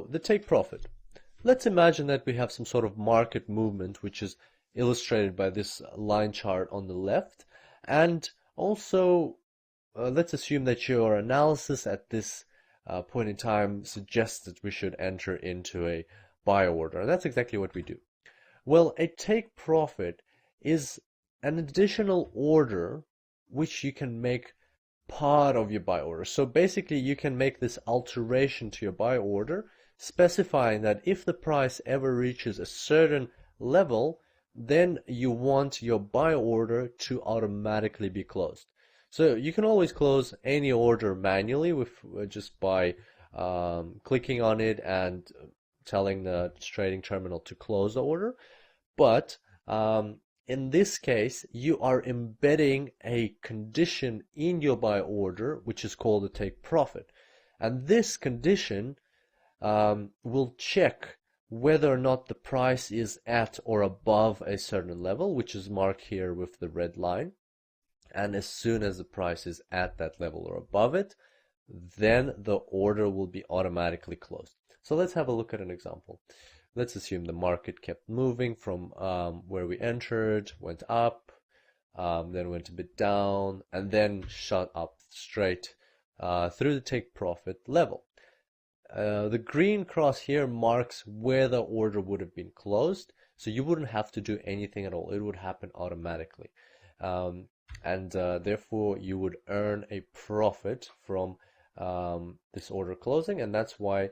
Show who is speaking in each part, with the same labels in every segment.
Speaker 1: the take profit. Let's imagine that we have some sort of market movement, which is illustrated by this line chart on the left. And also, let's assume that your analysis at this point in time suggests that we should enter into a buy order. And that's exactly what we do. Well, a take profit is an additional order which you can make part of your buy order. So basically, you can make this alteration to your buy order, specifying that if the price ever reaches a certain level, then you want your buy order to automatically be closed. So you can always close any order manually with just by clicking on it and telling the trading terminal to close the order. But in this case, you are embedding a condition in your buy order, which is called a take profit. And this condition will check whether or not the price is at or above a certain level, which is marked here with the red line. And as soon as the price is at that level or above it, then the order will be automatically closed. So let's have a look at an example. Let's assume the market kept moving from where we entered, went up, then went a bit down, and then shot up straight through the take profit level. The green cross here marks where the order would have been closed, so you wouldn't have to do anything at all. It would happen automatically. And therefore you would earn a profit from this order closing, and that's why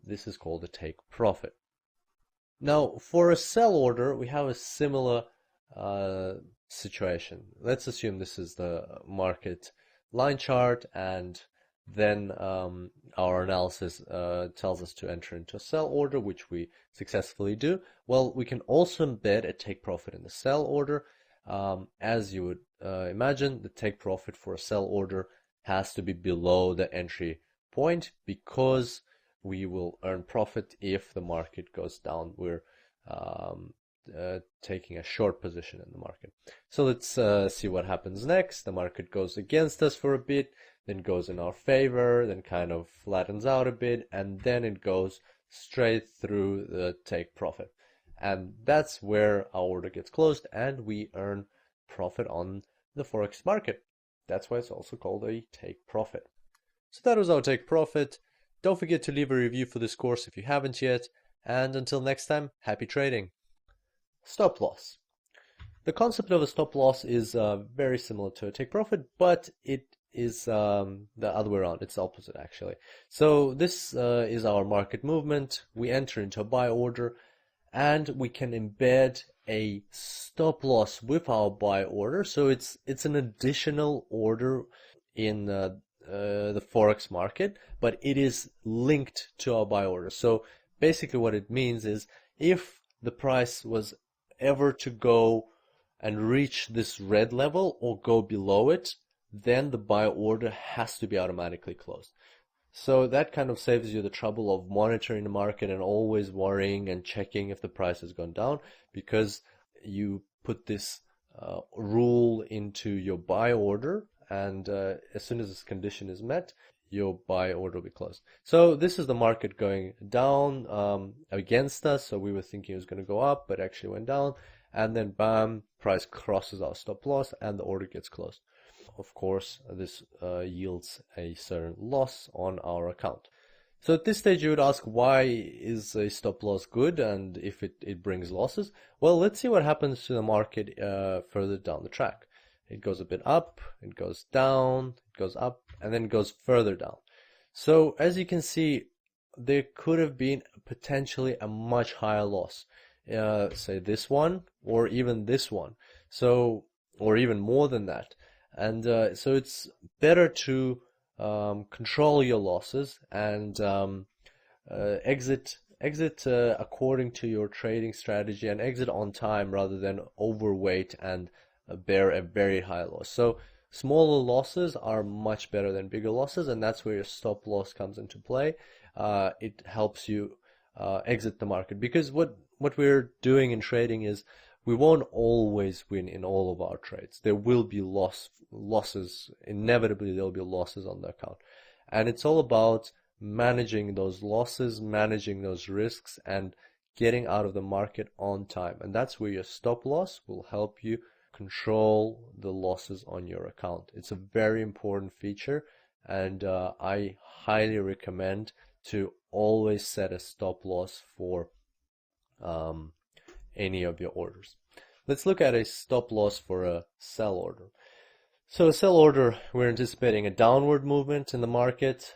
Speaker 1: this is called a take profit. Now, for a sell order, we have a similar situation. Let's assume this is the market line chart, and then our analysis tells us to enter into a sell order, which we successfully do. Well, we can also embed a take profit in the sell order. As you would imagine, the take profit for a sell order has to be below the entry point, because we will earn profit if the market goes down. We're taking a short position in the market. So let's see what happens next. The market goes against us for a bit, then goes in our favor, then kind of flattens out a bit, and then it goes straight through the take profit. And that's where our order gets closed, and we earn profit on the forex market. That's why it's also called a take profit. So that was our take profit. Don't forget to leave a review for this course if you haven't yet. And until next time, happy trading. Stop loss. The concept of a stop loss is very similar to a take profit, but it is the other way around. It's the opposite, actually. So this is our market movement. We enter into a buy order, and we can embed a stop loss with our buy order. So it's an additional order in the forex market, but it is linked to our buy order. So basically what it means is, if the price was ever to go and reach this red level or go below it, then the buy order has to be automatically closed. So that kind of saves you the trouble of monitoring the market and always worrying and checking if the price has gone down, because you put this rule into your buy order, and as soon as this condition is met, your buy order will be closed. So this is the market going down against us. So we were thinking it was going to go up, but actually went down, and then bam, price crosses our stop loss and the order gets closed. Of course, this yields a certain loss on our account. So at this stage you would ask, why is a stop loss good, and if it brings losses? Well, let's see what happens to the market further down the track. It goes a bit up, it goes down, it goes up, and then it goes further down. So as you can see, there could have been potentially a much higher loss. Say this one, or even this one. So, or even more than that. And so it's better to control your losses and exit according to your trading strategy, and exit on time rather than overweight and bear a very high loss. So smaller losses are much better than bigger losses, and that's where your stop loss comes into play. It helps you exit the market, because what we're doing in trading is, we won't always win in all of our trades. There will be losses. Inevitably, there will be losses on the account. And it's all about managing those losses, managing those risks, and getting out of the market on time. And that's where your stop loss will help you control the losses on your account. It's a very important feature, and I highly recommend to always set a stop loss for any of your orders. Let's look at a stop loss for a sell order. So a sell order, we're anticipating a downward movement in the market.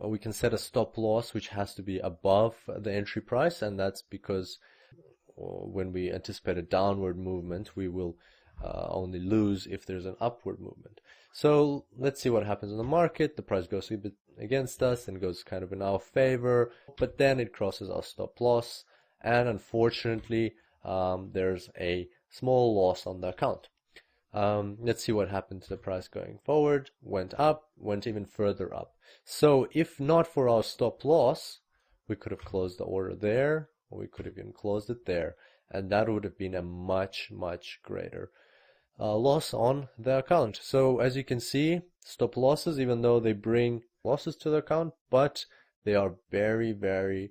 Speaker 1: We can set a stop loss which has to be above the entry price, and that's because when we anticipate a downward movement, we will only lose if there's an upward movement. So let's see what happens in the market. The price goes a bit against us and goes kind of in our favor, but then it crosses our stop loss, and unfortunately there's a small loss on the account. Let's see what happened to the price going forward. Went up, went even further up. So if not for our stop loss, we could have closed the order there, or we could have even closed it there, and that would have been a much greater loss on the account. So as you can see, stop losses, even though they bring losses to the account, but they are very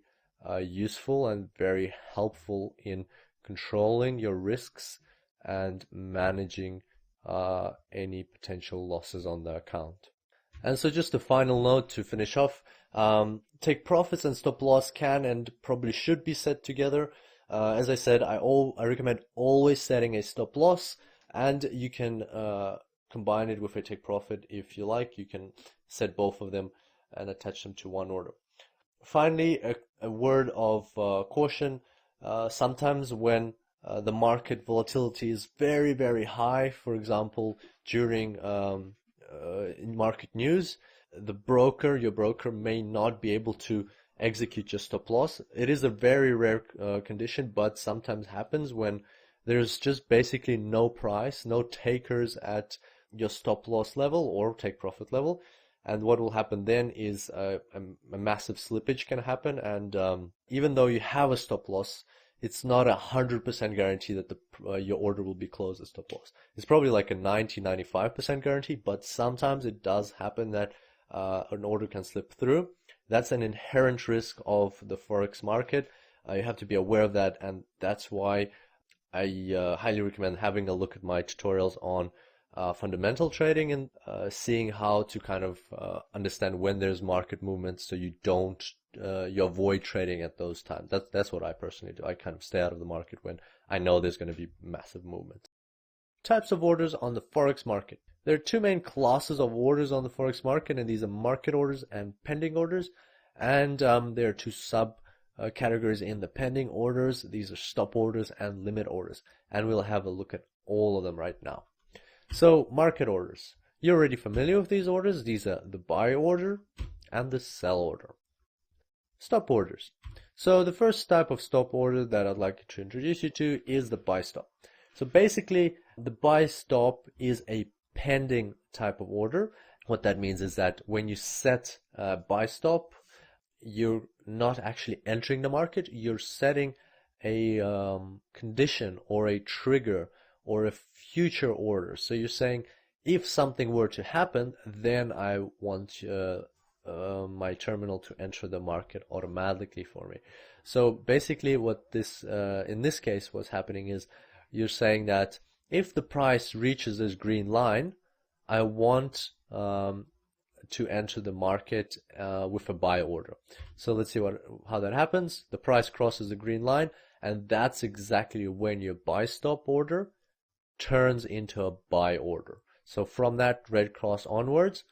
Speaker 1: useful and very helpful in controlling your risks and managing any potential losses on the account. And so just a final note to finish off, take profits and stop loss can and probably should be set together. As I said, I recommend always setting a stop loss, and you can combine it with a take profit if you like. You can set both of them and attach them to one order. Finally, a word of caution. Sometimes when the market volatility is very high, for example, during in market news, your broker may not be able to execute your stop loss. It is a very rare condition, but sometimes happens when there's just basically no price, no takers at your stop loss level or take profit level. And what will happen then is a massive slippage can happen, and even though you have a stop loss, it's not 100% guarantee that your order will be closed at stop loss. It's probably like a 90-95% guarantee, but sometimes it does happen that an order can slip through. That's an inherent risk of the forex market. You have to be aware of that, and that's why I highly recommend having a look at my tutorials on fundamental trading and seeing how to kind of understand when there's market movement, so you avoid trading at those times. That's what I personally do. I kind of stay out of the market when I know there's going to be massive movement. Types of orders on the forex market. There are two main classes of orders on the forex market, and these are market orders and pending orders. And there are two sub categories in the pending orders. These are stop orders and limit orders, and we'll have a look at all of them right now. So market orders. You're already familiar with these orders. These are the buy order and the sell order. Stop orders. So the first type of stop order that I'd like to introduce you to is the buy stop. So basically, the buy stop is a pending type of order. What that means is that when you set a buy stop, you're not actually entering the market. You're setting a condition or a trigger or a future order. So you're saying, if something were to happen, then I want my terminal to enter the market automatically for me. So basically what this in this case what's happening is you're saying that if the price reaches this green line, I want to enter the market with a buy order. So let's see how that happens. The price crosses the green line, and that's exactly when your buy stop order turns into a buy order. So from that red cross onwards,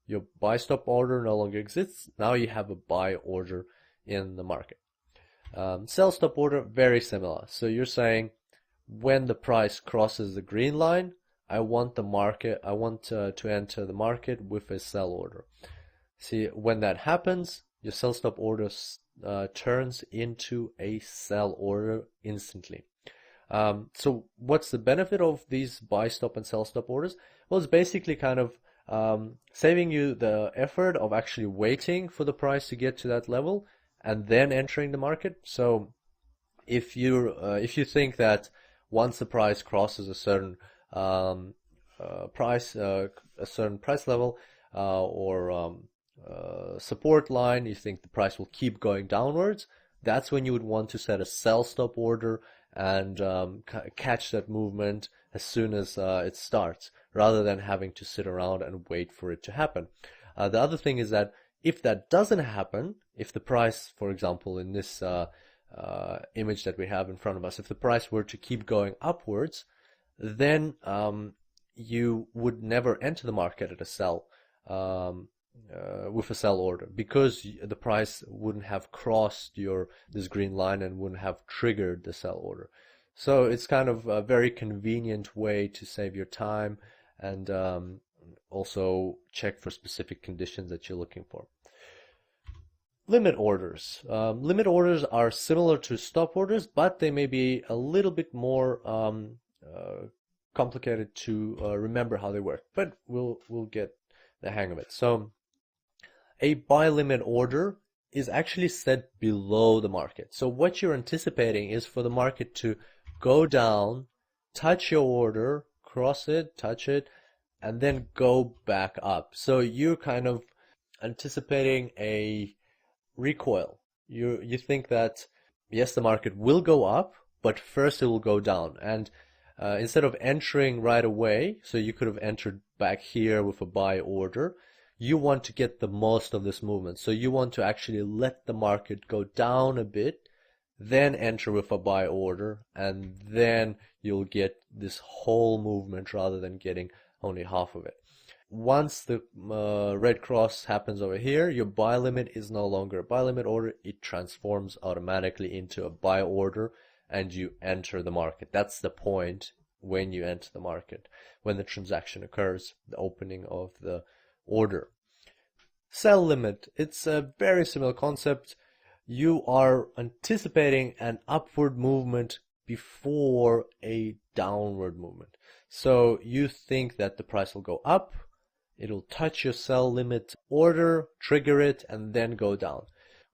Speaker 1: your buy stop order no longer exists. Now you have a buy order in the market. Sell stop order, very similar. So you're saying when the price crosses the green line, I want to enter the market with a sell order. See, when that happens, your sell stop order turns into a sell order instantly. So what's the benefit of these buy stop and sell stop orders? Well, it's basically kind of saving you the effort of actually waiting for the price to get to that level and then entering the market. So if you think that once the price crosses a certain price level, or support line, you think the price will keep going downwards, that's when you would want to set a sell stop order and catch that movement as soon as it starts, rather than having to sit around and wait for it to happen. The other thing is that if that doesn't happen, if the price, for example, in this image that we have in front of us, if the price were to keep going upwards, then you would never enter the market at a sell with a sell order, because the price wouldn't have crossed this green line and wouldn't have triggered the sell order. So it's kind of a very convenient way to save your time and also check for specific conditions that you're looking for. Limit orders. Limit orders are similar to stop orders, but they may be a little bit more complicated to remember how they work. But we'll get the hang of it. So a buy limit order is actually set below the market. So what you're anticipating is for the market to go down, touch your order, cross it, touch it, and then go back up. So you're kind of anticipating a recoil. You think that, yes, the market will go up, but first it will go down. And instead of entering right away, so you could have entered back here with a buy order, you want to get the most of this movement. So you want to actually let the market go down a bit, then enter with a buy order, and then you'll get this whole movement rather than getting only half of it. Once the red cross happens over here, your buy limit is no longer a buy limit order. It transforms automatically into a buy order, and you enter the market. That's the point when you enter the market, when the transaction occurs, the opening of the order. Sell limit, it's a very similar concept. You are anticipating an upward movement before a downward movement. So you think that the price will go up, it'll touch your sell limit order, trigger it, and then go down.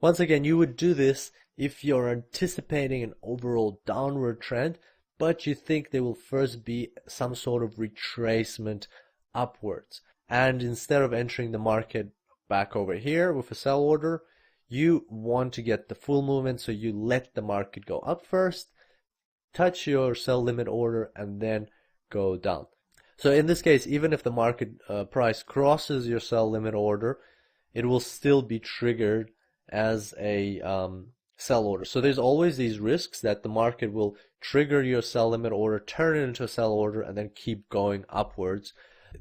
Speaker 1: Once again, you would do this if you're anticipating an overall downward trend, but you think there will first be some sort of retracement upwards. And instead of entering the market back over here with a sell order, you want to get the full movement, so you let the market go up first, touch your sell limit order, and then go down. So in this case, even if the market price crosses your sell limit order, it will still be triggered as a sell order. So there's always these risks that the market will trigger your sell limit order, turn it into a sell order, and then keep going upwards.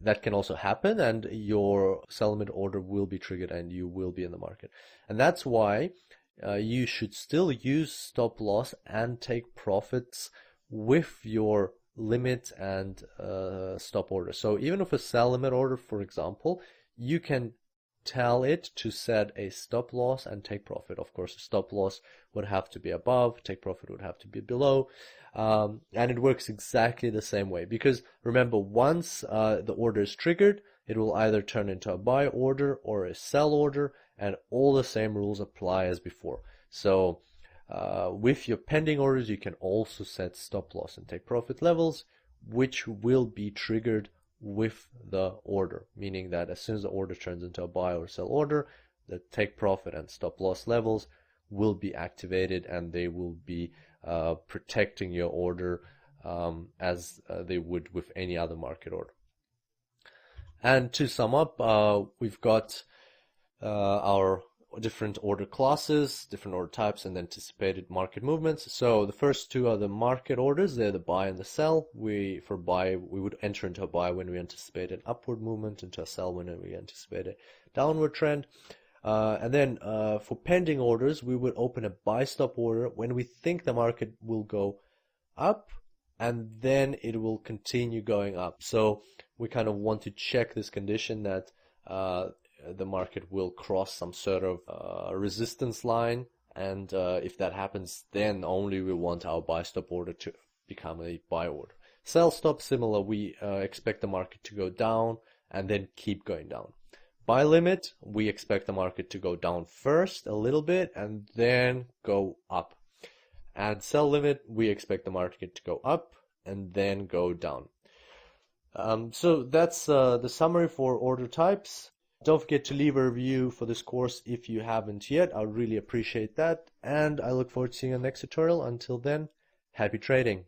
Speaker 1: That can also happen, and your sell limit order will be triggered and you will be in the market. And that's why you should still use stop loss and take profits with your limit and stop order. So even with a sell limit order, for example, you can tell it to set a stop loss and take profit. Of course, stop loss would have to be above, take profit would have to be below, and it works exactly the same way, because remember, once the order is triggered, it will either turn into a buy order or a sell order, and all the same rules apply as before. So with your pending orders, you can also set stop loss and take profit levels, which will be triggered with the order, meaning that as soon as the order turns into a buy or sell order, the take profit and stop loss levels will be activated, and they will be protecting your order as they would with any other market order. And to sum up, we've got our different order classes, different order types, and anticipated market movements. So the first two are the market orders. They're the buy and the sell. For buy, we would enter into a buy when we anticipate an upward movement, into a sell when we anticipate a downward trend. And then for pending orders, we would open a buy stop order when we think the market will go up, and then it will continue going up. So we kind of want to check this condition that the market will cross some sort of resistance line, and if that happens, then only we want our buy stop order to become a buy order. Sell stop, similar, we expect the market to go down and then keep going down. Buy limit, we expect the market to go down first a little bit and then go up. And sell limit, we expect the market to go up and then go down. So that's the summary for order types. Don't forget to leave a review for this course if you haven't yet. I would really appreciate that. And I look forward to seeing you in the next tutorial. Until then, happy trading.